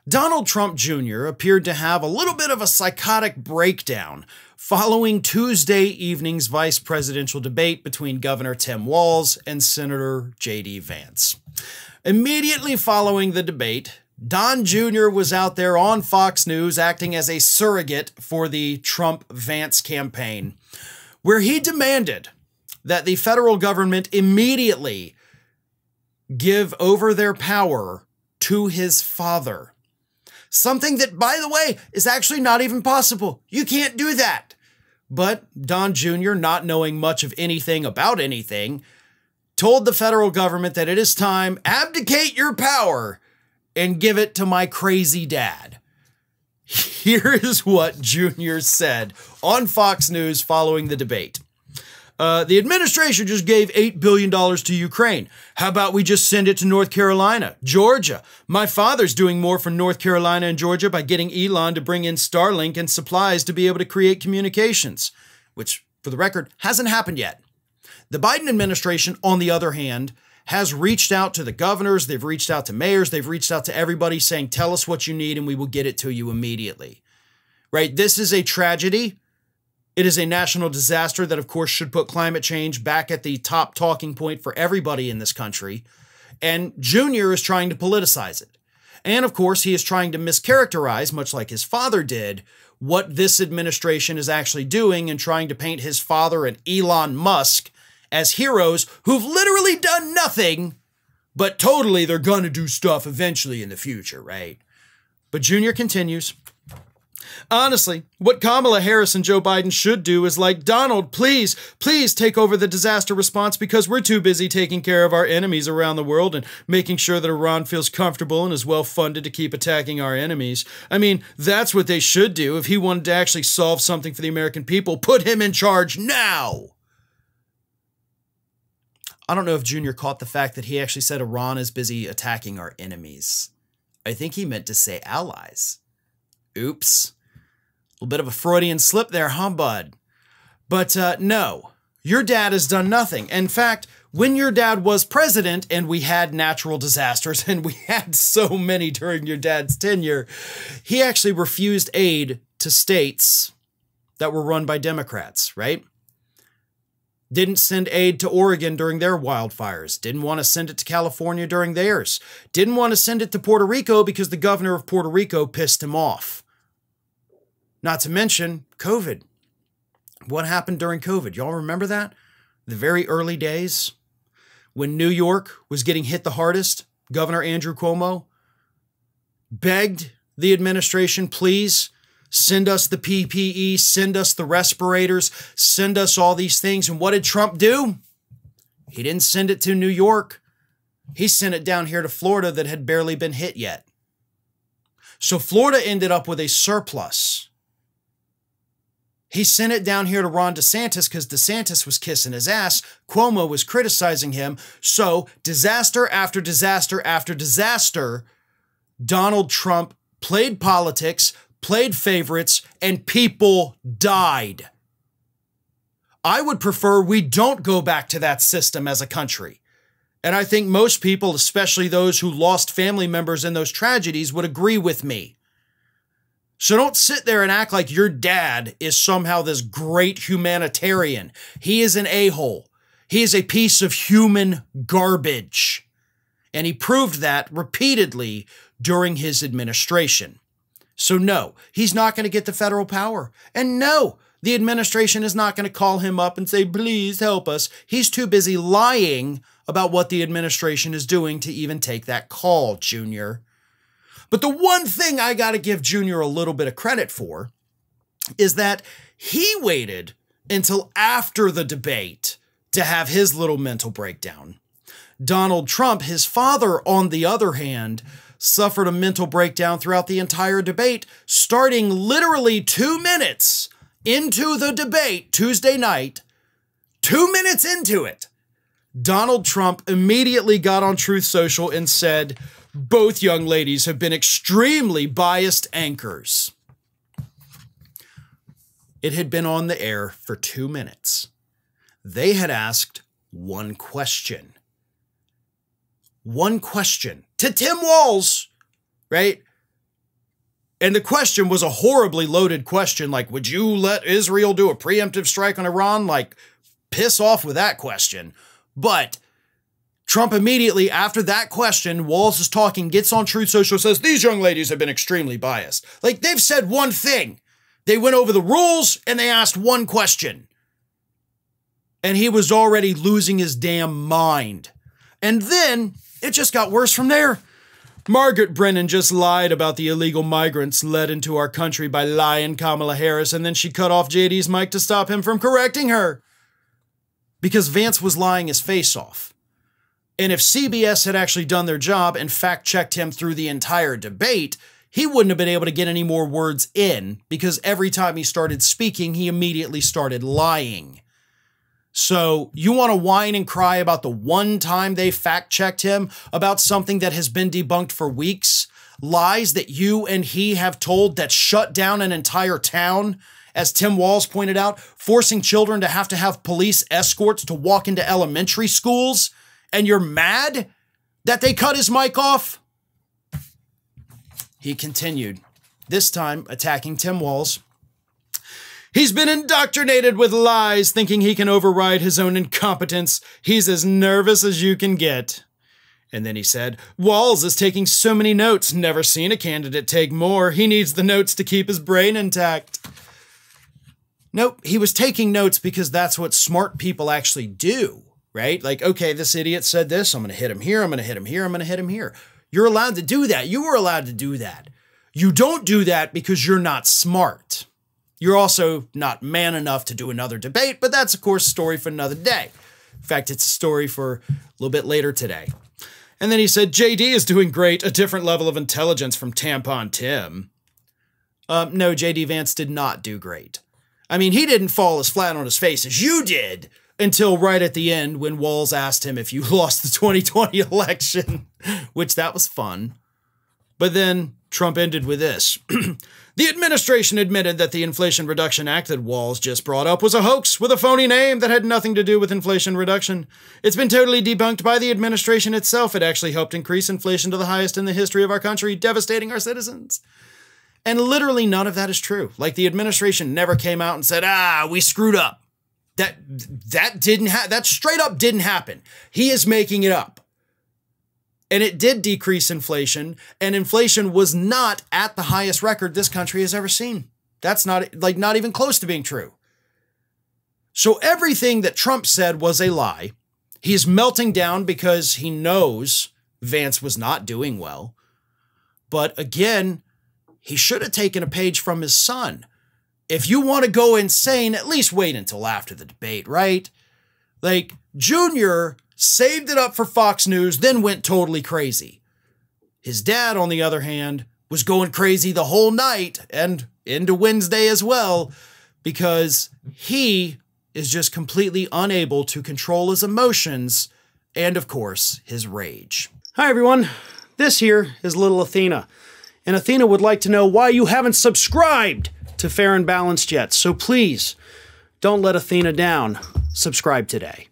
Donald Trump Jr. appeared to have a little bit of a psychotic breakdown following Tuesday evening's vice presidential debate between Governor Tim Walz and Senator J.D. Vance. Immediately following the debate, Don Jr. was out there on Fox News acting as a surrogate for the Trump-Vance campaign, where he demanded that the federal government immediately give over their power to his father. Something that, by the way, is actually not even possible. You can't do that. But Don Jr., not knowing much of anything about anything, told the federal government that it is time, abdicate your power and give it to my crazy dad. Here is what Jr. said on Fox News following the debate. The administration just gave $8 billion to Ukraine. How about we just send it to North Carolina, Georgia? My father's doing more for North Carolina and Georgia by getting Elon to bring in Starlink and supplies to be able to create communications, which, for the record, hasn't happened yet. The Biden administration, on the other hand, has reached out to the governors, they've reached out to mayors, they've reached out to everybody saying, tell us what you need and we will get it to you immediately. Right? This is a tragedy. It is a national disaster that, of course, should put climate change back at the top talking point for everybody in this country. And Jr. is trying to politicize it. And, of course, he is trying to mischaracterize, much like his father did, what this administration is actually doing and trying to paint his father and Elon Musk as heroes who've literally done nothing, but totally they're going to do stuff eventually in the future, right? But Jr. continues. Honestly, what Kamala Harris and Joe Biden should do is like, Donald, please take over the disaster response because we're too busy taking care of our enemies around the world and making sure that Iran feels comfortable and is well funded to keep attacking our enemies. I mean, that's what they should do. If he wanted to actually solve something for the American people, put him in charge now. I don't know if Jr. caught the fact that he actually said Iran is busy attacking our enemies. I think he meant to say allies. Oops. A little bit of a Freudian slip there, huh, bud? But no, your dad has done nothing. In fact, when your dad was president and we had natural disasters, and we had so many during your dad's tenure, he actually refused aid to states that were run by Democrats, right? Didn't send aid to Oregon during their wildfires. Didn't want to send it to California during theirs. Didn't want to send it to Puerto Rico because the governor of Puerto Rico pissed him off. Not to mention COVID. What happened during COVID? Y'all remember that? The very early days when New York was getting hit the hardest, Governor Andrew Cuomo begged the administration, please send us the PPE, send us the respirators, send us all these things. And what did Trump do? He didn't send it to New York. He sent it down here to Florida that had barely been hit yet. So Florida ended up with a surplus. He sent it down here to Ron DeSantis because DeSantis was kissing his ass. Cuomo was criticizing him. So disaster after disaster after disaster, Donald Trump played politics, played favorites, and people died. I would prefer we don't go back to that system as a country. And I think most people, especially those who lost family members in those tragedies, would agree with me. So don't sit there and act like your dad is somehow this great humanitarian. He is an a-hole. He is a piece of human garbage. And he proved that repeatedly during his administration. So no, he's not going to get the federal power. And no, the administration is not going to call him up and say, please help us. He's too busy lying about what the administration is doing to even take that call, Junior. But the one thing I got to give Junior a little bit of credit for is that he waited until after the debate to have his little mental breakdown. Donald Trump, his father, on the other hand, suffered a mental breakdown throughout the entire debate, starting literally 2 minutes into the debate Tuesday night. 2 minutes into it, Donald Trump immediately got on Truth Social and said, both young ladies have been extremely biased anchors. It had been on the air for 2 minutes. They had asked one question. One question to Tim Walz, right? And the question was a horribly loaded question, like, would you let Israel do a preemptive strike on Iran? Like, piss off with that question. But Trump immediately, after that question, Walz is talking, gets on Truth Social, says, these young ladies have been extremely biased. Like, they've said one thing. They went over the rules and they asked one question. And he was already losing his damn mind. And then it just got worse from there. Margaret Brennan just lied about the illegal migrants led into our country by lying Kamala Harris, and then she cut off JD's mic to stop him from correcting her. Because Vance was lying his face off. And if CBS had actually done their job and fact-checked him through the entire debate, he wouldn't have been able to get any more words in, because every time he started speaking, he immediately started lying. So you want to whine and cry about the one time they fact-checked him about something that has been debunked for weeks? Lies that you and he have told that shut down an entire town, as Tim Walz pointed out, forcing children to have police escorts to walk into elementary schools, and you're mad that they cut his mic off? He continued, this time attacking Tim Walz. He's been indoctrinated with lies, thinking he can override his own incompetence. He's as nervous as you can get. And then he said, Walz is taking so many notes. Never seen a candidate take more. He needs the notes to keep his brain intact. Nope, he was taking notes because that's what smart people actually do, right? Like, okay, this idiot said this. I'm going to hit him here. I'm going to hit him here. I'm going to hit him here. You're allowed to do that. You were allowed to do that. You don't do that because you're not smart. You're also not man enough to do another debate, but that's, of course, a story for another day. In fact, it's a story for a little bit later today. And then he said, JD is doing great, a different level of intelligence from Tampon Tim. No, JD Vance did not do great. I mean, he didn't fall as flat on his face as you did until right at the end when Walz asked him if you lost the 2020 election, which that was fun. But then Trump ended with this. The administration admitted that the Inflation Reduction Act that Walz just brought up was a hoax with a phony name that had nothing to do with inflation reduction. It's been totally debunked by the administration itself. It actually helped increase inflation to the highest in the history of our country, devastating our citizens. And literally none of that is true. Like, the administration never came out and said, we screwed up. That straight up didn't happen. He is making it up. And it did decrease inflation, and inflation was not at the highest record this country has ever seen. That's not even close to being true. So everything that Trump said was a lie. He's melting down because he knows Vance was not doing well. But again, he should have taken a page from his son. If you want to go insane, at least wait until after the debate, right? Like, Junior saved it up for Fox News, then went totally crazy. His dad, on the other hand, was going crazy the whole night and into Wednesday as well, because he is just completely unable to control his emotions and, of course, his rage. Hi, everyone. This here is little Athena. And Athena would like to know why you haven't subscribed to Fair and Balanced yet. So please, don't let Athena down. Subscribe today.